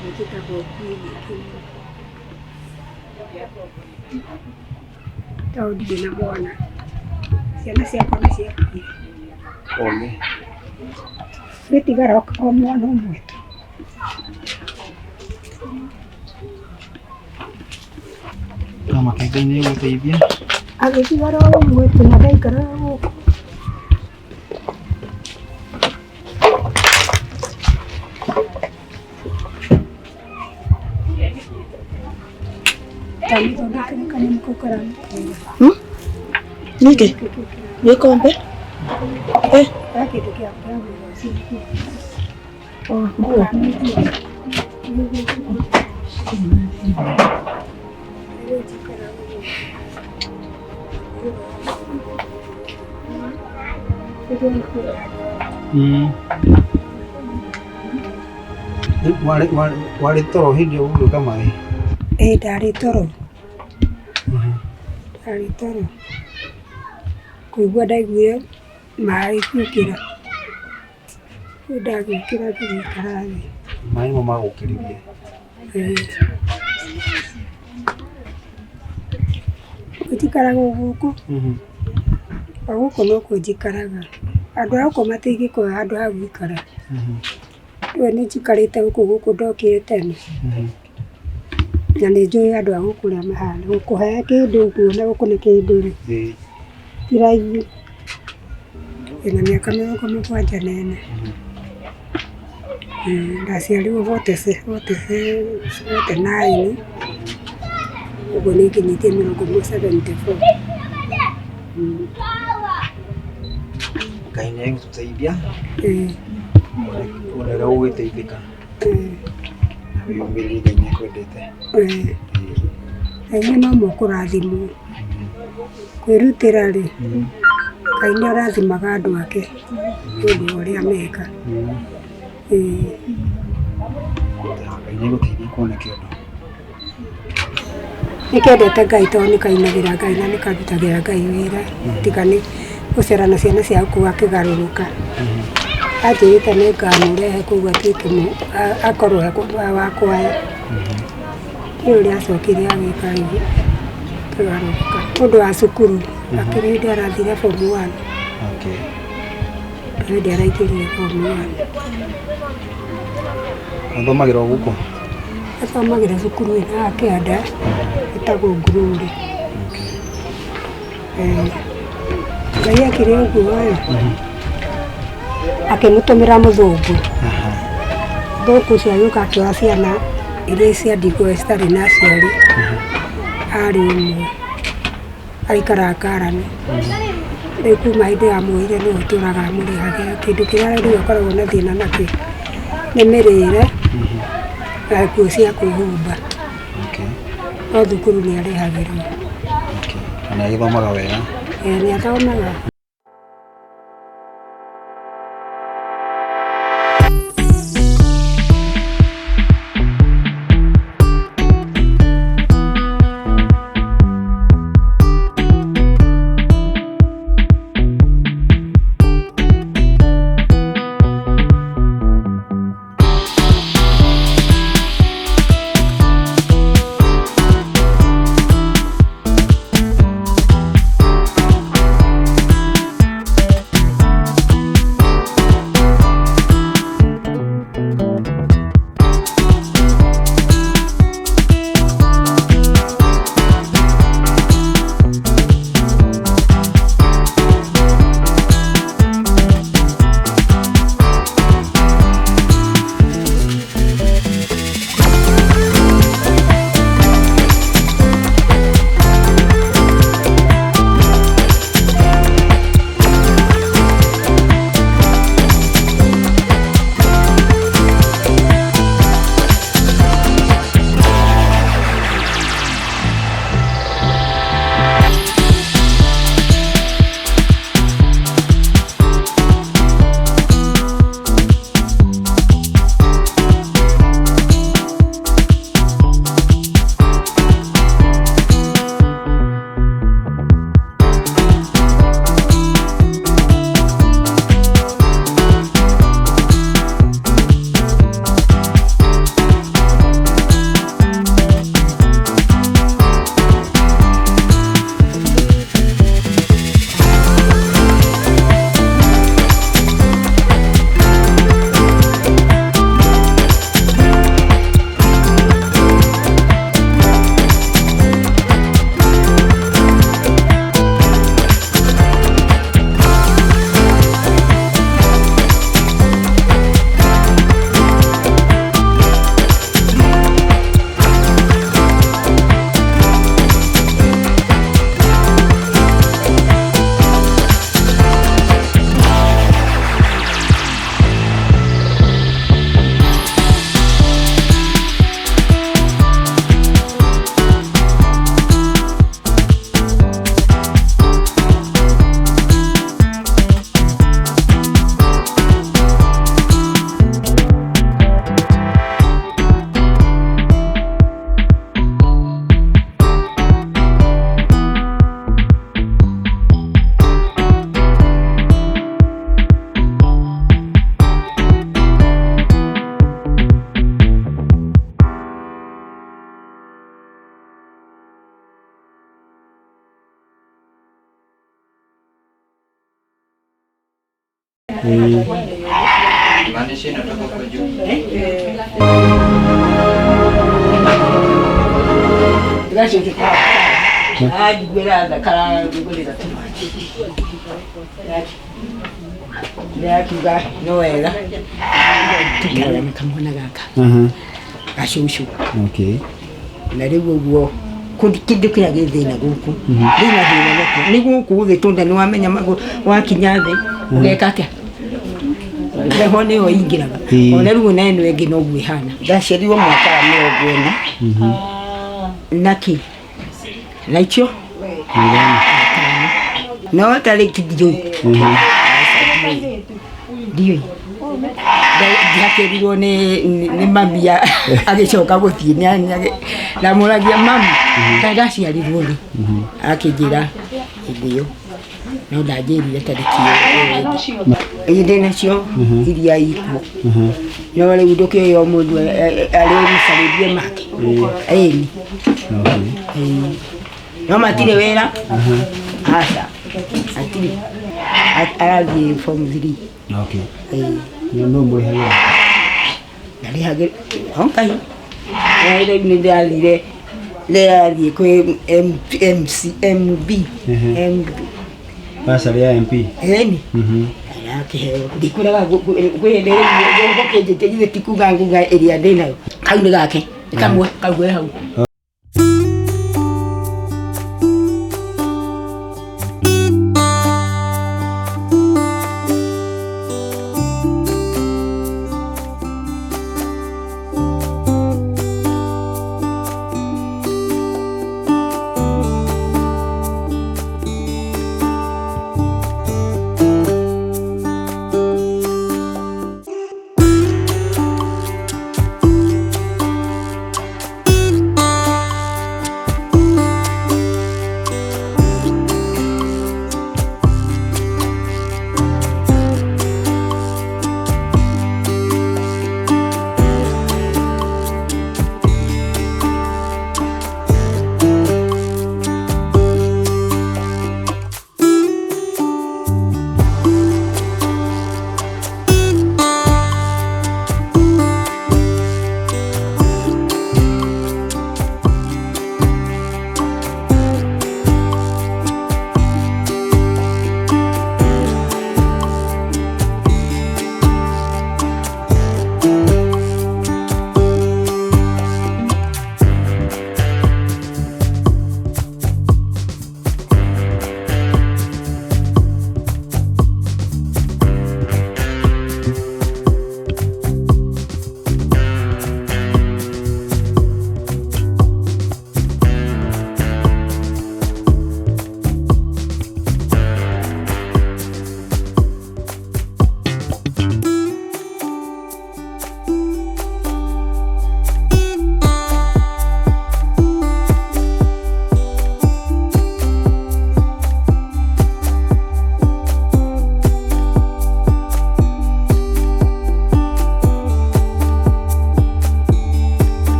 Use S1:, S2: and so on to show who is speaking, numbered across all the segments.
S1: gwĩkĩkaga ũkuui tondũ ndirĩ na mwana, ciana ciakwa nĩ ciakuire.
S2: Pole.
S1: Gĩtigara o mwana ũmwe tu.
S2: Kama kaikaine gũteithia?
S1: Agĩtigara o ũmwe tu na ndaikaraga gũkũ.
S3: Nike? Gikombe?
S2: Warĩ toro hĩndĩ ĩyo gũgĩũka maĩ?
S1: Ndarĩ toro. Ndarĩ toro. Kũigua ndaiguire maĩ gũkĩra. Ndagĩũkĩra ngĩikara thĩ.
S2: Maĩ nĩmo magũkĩririe?
S1: Njikaraga o gũkũ. O gũkũ nokuo njikaraga. Andũ a gũkũ matingĩkũhe handũ ha gũikara. Rĩu nĩ njikarĩte gũkũ ndokire tene. Na nĩ njũĩ andũ a gũkũ ũrĩa mahana. Gũkũhe kĩndũ ũguo na gũkũ nĩ kĩndũ rĩ, ti raithi. Ndĩna mĩaka 74. Ndaciarirwo 49. Ũguo nĩ nginyĩtie 74.
S2: Ngai nĩ egũtũteithia. Ũrega gũgĩteithĩka. Wĩyumĩrie, Ngai nĩ ekwendete.
S1: Na inyuĩ no mũkũrathimwo. Kwĩrutĩra rĩ, Ngai nĩ arathimaga andũ ake nĩ ũndũ wa ũrĩa meka.
S2: Ngai nĩ egũteithia kuona kĩndũ.
S1: Nĩkendete Ngai tondũ nĩkainagĩra Ngai na nĩkarutagĩra Ngai wĩra. Tiga nĩ gũcera na ciana cia gũkũ akĩgarũrũka. Anjĩrĩte nĩngamũrehe kũu atuĩke akorwo wa kwaya. Nĩ ũrĩa acokire agĩka rĩu akĩgarũrũka. Ũndũ wa cukuru, akĩrĩ hĩndĩ arathire form 1. Hĩndĩ araingĩrire form 1.
S2: Athomagĩra o gũkũ?
S1: Athomagĩra cukuru ĩno ya kĩanda ĩtagwo Ngururi. Ngai akĩrĩ ũguo rĩ, akĩmũtũmĩra mũthũngũ. Mũthũngũ ũcio agĩũka akĩoya ciana iria cia ndigwa citarĩ na aciari. Arĩ ũmwe. Aikara Karani. Rĩu kuma hĩndĩ ya muoire nĩwe ũtũraga amũrĩhagĩra. Kĩndũ kĩrĩa rĩu akoragwo na thĩna nakĩo nĩ mĩrĩre na nguo cia kwĩhumba. No thukuru nĩ arĩhagĩrwo.
S2: Na nĩ agĩthomaga wega?
S1: Nĩ athomaga.
S3: Manisha inatoka kwa juu.
S4: Gashi kikao. Hadi gwera da kala gwera da. Yaki ga noela. Tukala nikamwona gaka. Ashushu.
S2: Okay.
S4: Na rĩu ũguo kĩndũ kĩrĩa gĩ thĩna gũkũ thĩna gũkũ nĩ gũkũ gĩtũnda nĩ wamenya wakinya thĩ ũgeka atĩa heho nĩyo ingĩraga ona rĩu na ĩno ĩngĩ noguo ĩhana ndaciarirwo mwaka wa 40 naki naikio no tarĩ ndiũĩ ndiũĩ ndiakerirwo nĩ mami agĩcoka gũthiĩ ndamũragia mami ndaciarirwo rĩ akĩnjĩra hĩndĩ ĩyo no ndanjĩrire tarĩki ĩyo ndĩ nacio iria ikuo no rĩu ndũkĩoya mũndũ arĩmũcarĩrie make ĩni no matirĩ wĩra aca atirĩ arathiĩ form 3.
S2: Okay. No mũrĩhagia.
S4: Ndarĩhagia onkai. Nĩ ndĩrathiĩ kwĩ MB.
S2: Basarĩ ya MP.
S4: Ĩni. Yakĩheo ndikũraga kwĩhĩndĩ tikuga nguga ĩrĩa ndĩ nayo. Kau nĩ gake. Kamwe kau hau.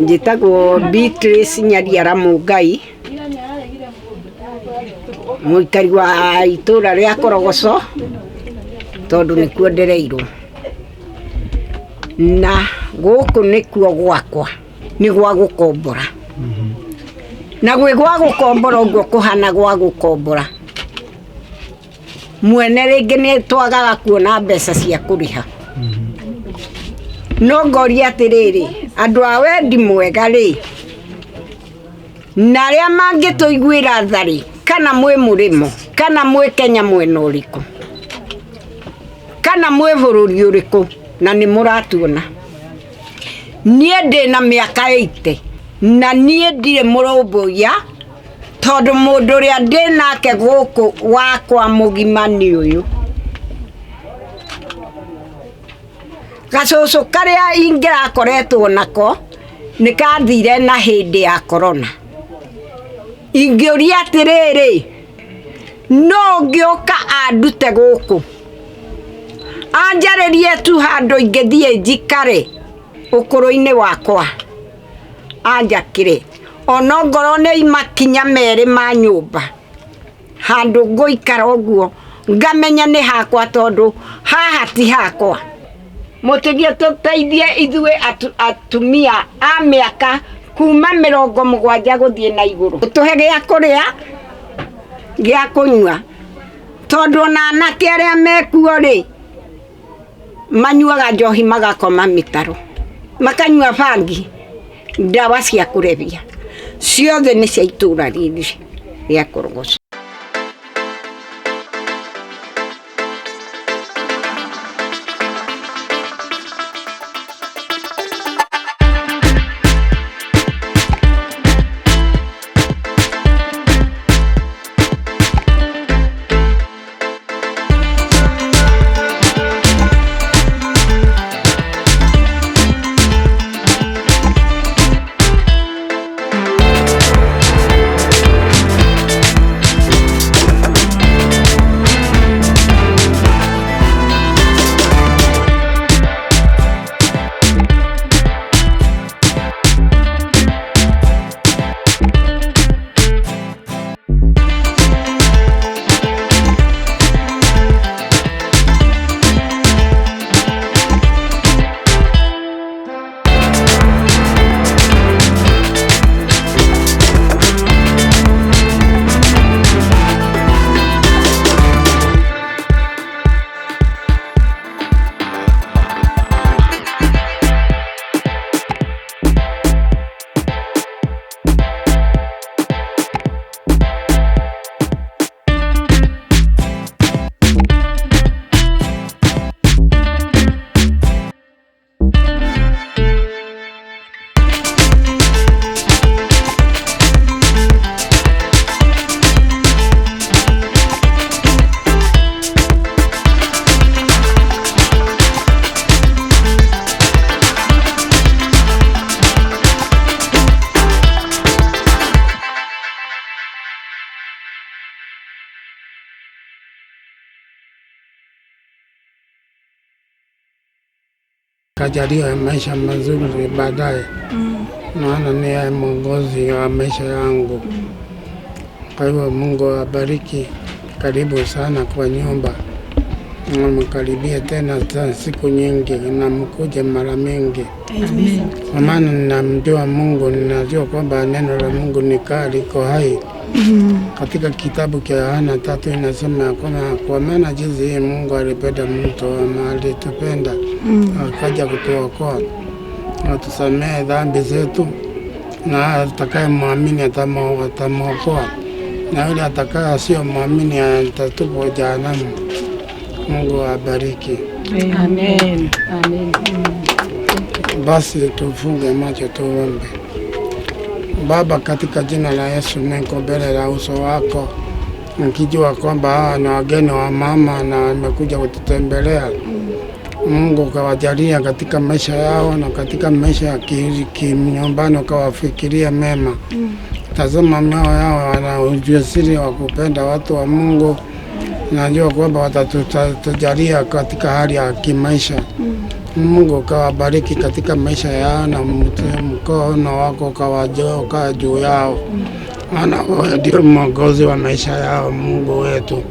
S5: Njĩtagwo Beatrice Nyariara Mũngai, mũikari wa itũra rĩa Korogoco, tondũ nĩkuo ndereirwo. Na gũkũ nĩkuo gwakwa, nĩ gwa gũkombora. Na gwĩ gwa gũkombora ũguo kũhana gwa gũkombora. Mwene rĩngĩ nĩ twagaga kuona mbeca cia kũrĩha. No ngoria atĩrĩrĩ, andũ a wendi mwega rĩ, na arĩa mangĩtũiguĩra tha rĩ, kana mwĩ mũrĩmo, kana mwĩ Kenya mwena ũrĩkũ, kana mwĩ bũrũri ũrĩkũ, na nĩ mũratuona. Niĩ ndĩna mĩaka 80 na niĩ ndirĩ mũrũmbũiya, tondũ mũndũ ũrĩa ndĩnake gũkũ wakwa mũgima nĩ ũyũ. Gacũcũ karĩa ingĩrakoretwo nako nĩ kathire na hĩndĩ ya corona. Ingĩũria atĩrĩrĩ, no ngĩũka andute gũkũ, anjarĩrie tu handũ ingĩthiĩ njikare ũkũrũ-inĩ wakwa, anjakĩre ona ngorwo nĩ imakinya merĩ ma nyũmba, handũ ngũikara ũguo ngamenya nĩ hakwa, tondũ haha ti hakwa. Mũtũgie tũteithie ithuĩ atumia a mĩaka kuma 70 gũthiĩ na igũrũ, tũhe gĩa kũrĩa gĩa kũnyua, tondũ ona anake arĩa mekuo rĩ, manyuaga njohi magakoma mĩtaro, makanyua bangi, ndawa cia kũrebia, ciothe nĩ cia itũra rĩrĩ rĩa Korogoco.
S6: Kajaliwa maisha mazuri baadaye. Maana ni mwongozi wa maisha yangu. Kwa hivyo Mungu awabariki. Karibu sana kwa nyumba. Mkaribie tena siku nyingi na mkuje mara mingi. Amen. Maana ninamjua Mungu, ninajua kwamba neno la Mungu ni kali, liko hai. Katika kitabu cha Yohana 3 inasema kwamba kwa maana jinsi hii Mungu alipenda mtu alitupenda, akaja kutuokoa na tusamehe dhambi zetu, na atakaye muamini atamwokoa, na yule atakaye sio muamini atatupwa jehanamu. Mungu awabariki.
S4: Amen. Amen.
S6: Basi tufunge macho tuombe. Baba, katika jina la Yesu, niko mbele la uso wako nikijua kwamba hawa ni wageni wa mama na wamekuja kututembelea. Mungu kawajalia katika maisha yao na katika maisha ya kinyumbani, kawafikiria mema. Tazama mioyo yao, wana ujasiri wa kupenda watu wa Mungu. Najua kwamba watatujalia katika hali ya kimaisha. Mungu kawabariki katika maisha yao na mkono wako kawajoka juu yao. Maana wewe ndio mwongozi wa maisha yao, Mungu wetu.